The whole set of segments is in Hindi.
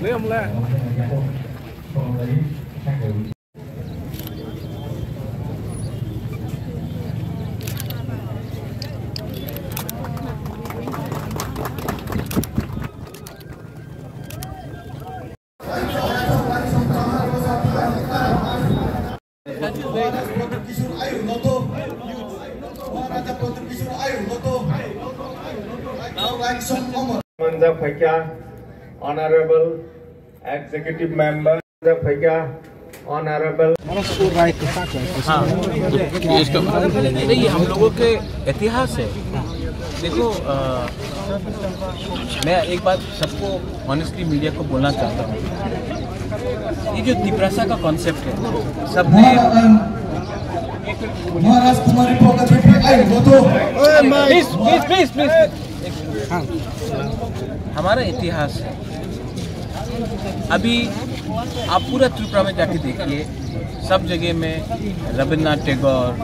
lấy ông lên. Honorable Executive Member Honorable ये हम लोगों के इतिहास है। देखो मैं एक बात सबको ऑनेस्टली मीडिया को बोलना चाहता हूँ, ये जो तिप्रासा का कॉन्सेप्ट है सबने प्लीज हमारा इतिहास है। अभी आप पूरा त्रिपुरा में जाके देखिए, सब जगह में रविन्द्रनाथ टैगोर,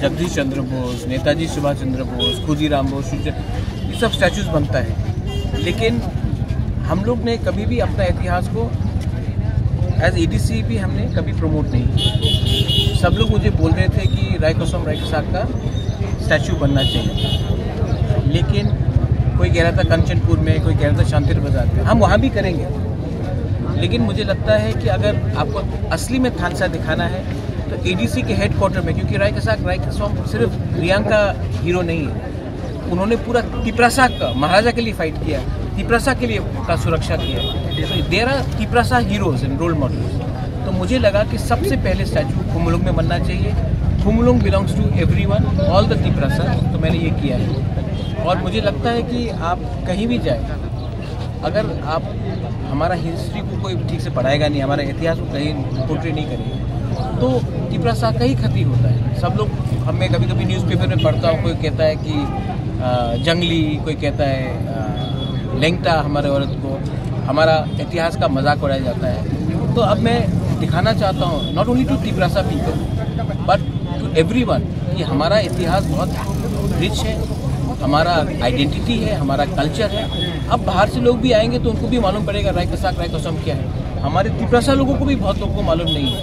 जगदीश चंद्र बोस, नेताजी सुभाष चंद्र बोस, खुदीराम बोस, ये सब स्टैचूज बनता है। लेकिन हम लोग ने कभी भी अपना इतिहास को एज एडीसी भी हमने कभी प्रमोट नहीं किया। सब लोग मुझे बोल रहे थे कि रायकोसम रायकसाक का स्टैचू बनना चाहिए, लेकिन कोई कह रहा था कंचनपुर में, कोई कह रहा था शांतिर बाजार में। हम वहाँ भी करेंगे, लेकिन मुझे लगता है कि अगर आपको असली में थानसा दिखाना है तो एडीसी के हेडक्वार्टर में, क्योंकि रायकोसम सिर्फ रियांग का हीरो नहीं है, उन्होंने पूरा तिप्रासा का महाराजा के लिए फाइट किया, तिप्रासा के लिए का सुरक्षा किया। There are Tiprasa heroes and role models. तो मुझे लगा कि सबसे पहले स्टैचू खुमलुंग में बनना चाहिए। Khumulwng belongs to everyone, all the Tiprasa. तो मैंने ये किया है, और मुझे लगता है कि आप कहीं भी जाए, अगर आप हमारा हिस्ट्री को कोई ठीक से पढ़ाएगा नहीं, हमारे इतिहास को कहीं पोर्ट्रे नहीं करेगा, तो तिप्रासा का ही क्षति होता है। सब लोग, हमें कभी कभी न्यूज़पेपर में पढ़ता हूँ, कोई कहता है कि जंगली, कोई कहता है लेंगटा, हमारे औरत को हमारा इतिहास का मजाक उड़ाया जाता है। तो अब मैं दिखाना चाहता हूँ, not only to Tiprasa people but to everyone, कि हमारा इतिहास बहुत रिच है, हमारा आइडेंटिटी है, हमारा कल्चर है। अब बाहर से लोग भी आएंगे तो उनको भी मालूम पड़ेगा रायकसाक रायकोसम क्या है। हमारे तिप्रासा लोगों को भी बहुत लोगों को मालूम नहीं है,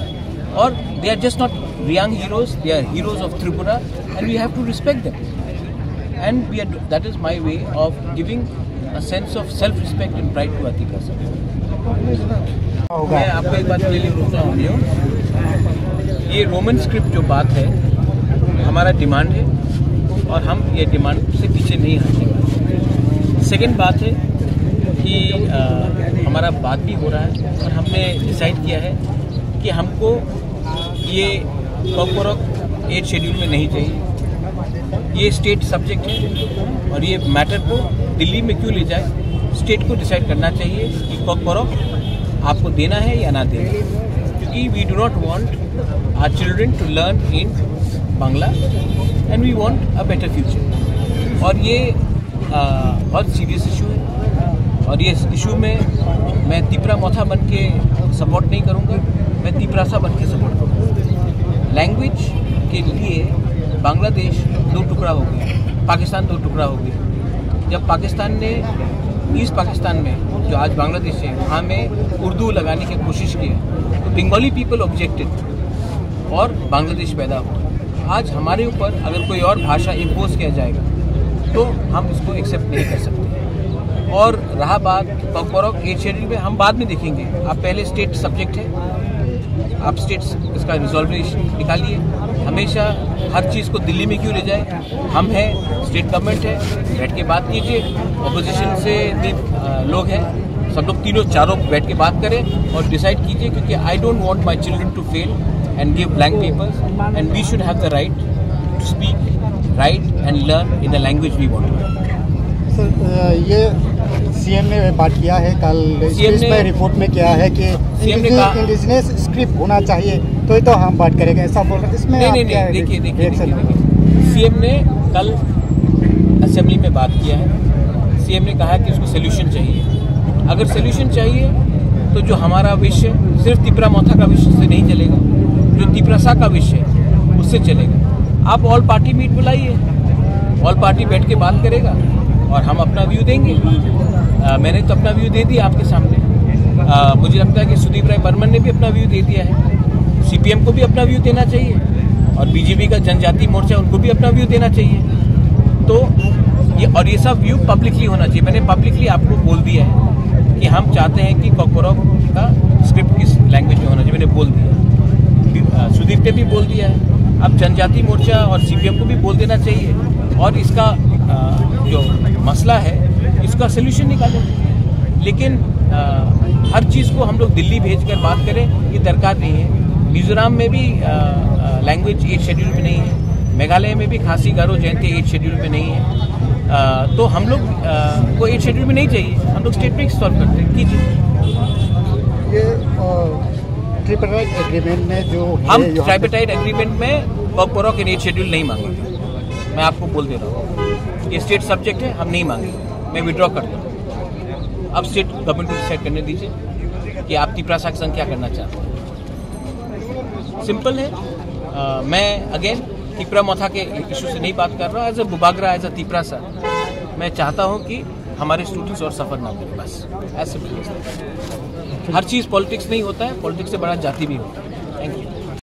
और they are just not Reang heroes, they are heroes of Tripura and we have to respect them, and we are, that is my way of giving a sense of self respect and pride to Tiprasa. मैं आपको एक बात के लिए पूछ रहा हूँ, ये रोमन स्क्रिप्ट जो बात है हमारा डिमांड है, और हम ये डिमांड से पीछे नहीं हटेंगे। सेकेंड बात है कि हमारा बात भी हो रहा है, और हमने डिसाइड किया है कि हमको ये कॉर्पोरेट 8 शेड्यूल में नहीं चाहिए। ये स्टेट सब्जेक्ट है, और ये मैटर को दिल्ली में क्यों ले जाए, स्टेट को डिसाइड करना चाहिए कि कॉर्पोरेट आपको देना है या ना देना, क्योंकि we do not want our children to learn in Bangla and we want a better future. और ये बहुत सीरियस इशू है, और ये इशू में मैं तिप्रा मोथा बन के सपोर्ट नहीं करूँगा, मैं तिप्रासा बन के सपोर्ट करूँगा। लैंग्वेज के लिए बांग्लादेश 2 टुकड़ा हो गया, पाकिस्तान 2 टुकड़ा हो गया। जब पाकिस्तान ने ईस्ट पाकिस्तान में, जो आज बांग्लादेश है, वहाँ में उर्दू लगाने की कोशिश की, तो बंगाली पीपल ऑब्जेक्टेड, और बांग्लादेश पैदा हुआ। आज हमारे ऊपर अगर कोई और भाषा इम्पोज किया जाएगा तो हम इसको एक्सेप्ट नहीं कर सकते। और रहा बात कोकबोरोक 8 शेड्यूल में, हम बाद में देखेंगे। आप पहले स्टेट सब्जेक्ट है, आप स्टेट्स इसका रिजोल्यूशन निकालिए। हमेशा हर चीज़ को दिल्ली में क्यों ले जाए? हम हैं, स्टेट गवर्नमेंट है, बैठ के बात कीजिए। अपोजिशन से भी लोग हैं, सब लोग तीनों चारों बैठ के बात करें और डिसाइड कीजिए, क्योंकि I don't want my children to fail and give blank papers and we should have the right to speak, right and learn in the language we want to. ये सीएम ने बात किया है कल स्पीच में, रिपोर्ट में किया है कि इंडिजिनियस स्क्रिप्ट होना चाहिए, तो हम बात करेंगे, ऐसा बोल रहे हैं। इसमें नहीं, देखिए सीएम ने कल असेंबली में बात किया है। सीएम ने कहा कि उसको सोल्यूशन चाहिए। अगर सोल्यूशन चाहिए तो जो हमारा विषय सिर्फ तिपरा मोथा का विषय से नहीं चलेगा, जो तिपरासा का विषय उससे चलेगा। आप ऑल पार्टी मीट बुलाइए, ऑल पार्टी बैठ के बात करेगा और हम अपना व्यू देंगे। मैंने तो अपना व्यू दे दिया आपके सामने। मुझे लगता है कि सुदीप राय बर्मन ने भी अपना व्यू दे दिया है। सीपीएम को भी अपना व्यू देना चाहिए और बीजेपी का जनजाति मोर्चा उनको भी अपना व्यू देना चाहिए। तो ये सब व्यू पब्लिकली होना चाहिए। मैंने पब्लिकली आपको बोल दिया है कि हम चाहते हैं कि कोकबोरोक का स्क्रिप्ट किस लैंग्वेज में होना चाहिए, मैंने बोल दिया। सुदीप ने भी बोल दिया है। अब जनजाति मोर्चा और सीपीएम को भी बोल देना चाहिए और इसका जो मसला है इसका सोल्यूशन निकालें। लेकिन हर चीज़ को हम लोग दिल्ली भेजकर बात करें, ये दरकार नहीं है। मिजोरम में भी लैंग्वेज 8 शेड्यूल में नहीं है, मेघालय में भी खासी गारो जयंती 8 शेड्यूल में नहीं है। तो हम लोग को 8 शेड्यूल में नहीं चाहिए, हम लोग स्टेट में सॉल्व करते हैं। कीजिए। ये ट्रिपराइट एग्रीमेंट में जो हम ट्राइपेटाइट एग्रीमेंट में कोकबोरोक इन 8 शेड्यूल नहीं मांगेंगे। मैं आपको बोल दे रहा हूँ, ये स्टेट सब्जेक्ट है, हम नहीं मांगेंगे। मैं विड्रॉ करता हूँ। अब स्टेट गवर्नमेंट को डिसाइड करने दीजिए कि आप तिपरासा की संख्या करना चाहते हैं। सिंपल है। मैं अगेन तिपरा मोथा के इशू से नहीं बात कर रहा हूँ। As a Bubagra, as a Tiprasa, मैं चाहता हूँ कि हमारे स्टूडेंट्स और सफ़र ना करें, बस ऐसे। हर चीज़ पॉलिटिक्स नहीं होता है, पॉलिटिक्स से बड़ा जाति भी होता है।